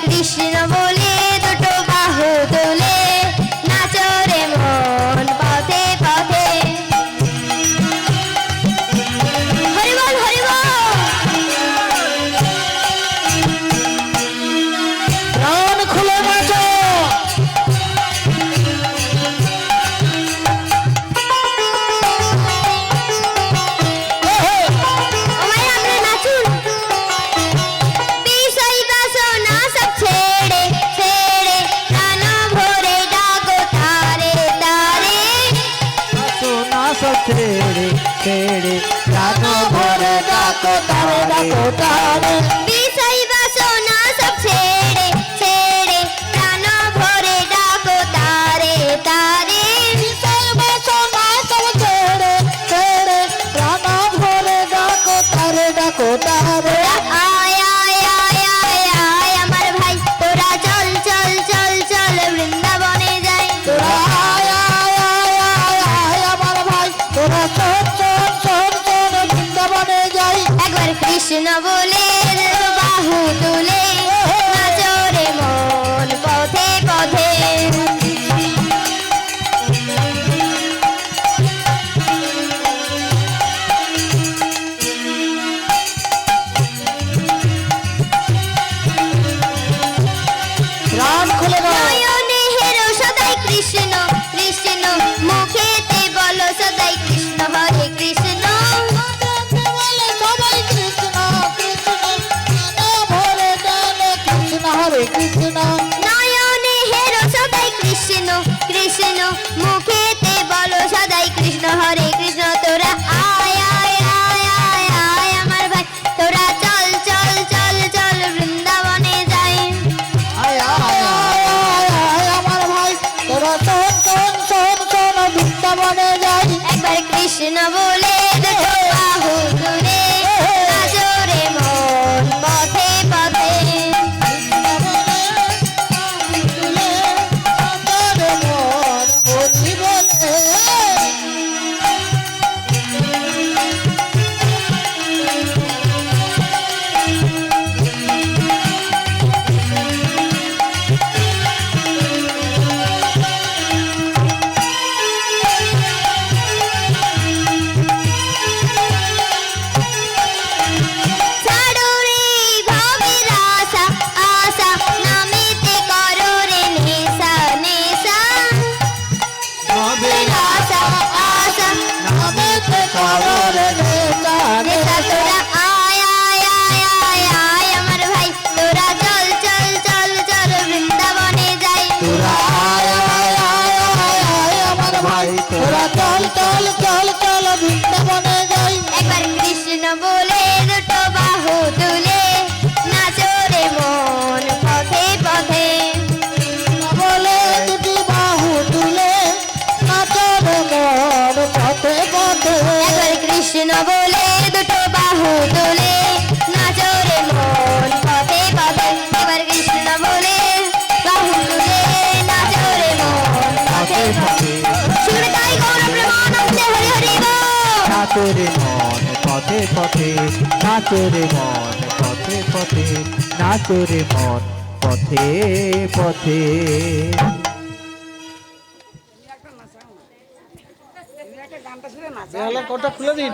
কৃষ্ণ বলে দুটো বাহু তুলে নাচো রে মন পথে পথে। হরি বল হরি বল। প্রাণ খুলে নাচো। ছেড়ে ছেড়ে প্রাণ ভরে ডাকো তারে ডাকো তারে। বিষয় বাসনা সব ছেড়ে ছেড়ে প্রাণ ভরে ডাকো তারে তারে। বিষয় বাসনা সব ছেড়ে ছেড়ে প্রাণ ভরে ডাকো তারে ডাকো তারে। আয় আয় আয় আয় আয় আমার ভাই তোরা চল চল চল চল বৃন্দাবনে যাই। তোরা আয় আয় আয় আয় আয় আমার ভাই তোরা চল চল চল চল বৃন্দাবনে যাই। একবার কৃষ্ণ বলে বাহু তুলে নাচো রে মন পথে পথে। প্রাণ খুলে নয়নে হেরো সদাই কৃষ্ণ কৃষ্ণ মুখেতে বলো সদাই কৃষ্ণ হরে কৃষ্ণ। হরে কৃষ্ণ নয়নে হেরো সদাই কৃষ্ণ কৃষ্ণ মুখেতে বলো সদাই কৃষ্ণ হরে কৃষ্ণ। তোরা আয় আয় আয় আয় আয় আমার ভাই তোরা চল চল চল চল বৃন্দাবনে যাই। আয় আয় আয় আয় আয় আমার ভাই তোরা চল চল চল চল বৃন্দাবনে যাই। একবার কৃষ্ণ বলে দুটো বাহু তুলে নাচো রে মন পথে পথে। একবার কৃষ্ণ বলে দুটো বাহু তুলে নাচো রে মন পথে পথে। বলে দুটি বাহু তুলে নাচো রে মন পথে পথে। একবার কৃষ্ণ বলে দুটো বাহু তুলে নাচো রে মন পথে পথে। একবার কৃষ্ণ বলে বাহু তুলে নাচো রে মন পথে পথে। শুনে তাই গৌর প্রেমানন্দে হরি হরি বল। নাচো রে মন পথে পথে নাচো রে মন পথে পথে নাচো রে মন পথে পথে। বেহালার কোটটা খুলে দিন।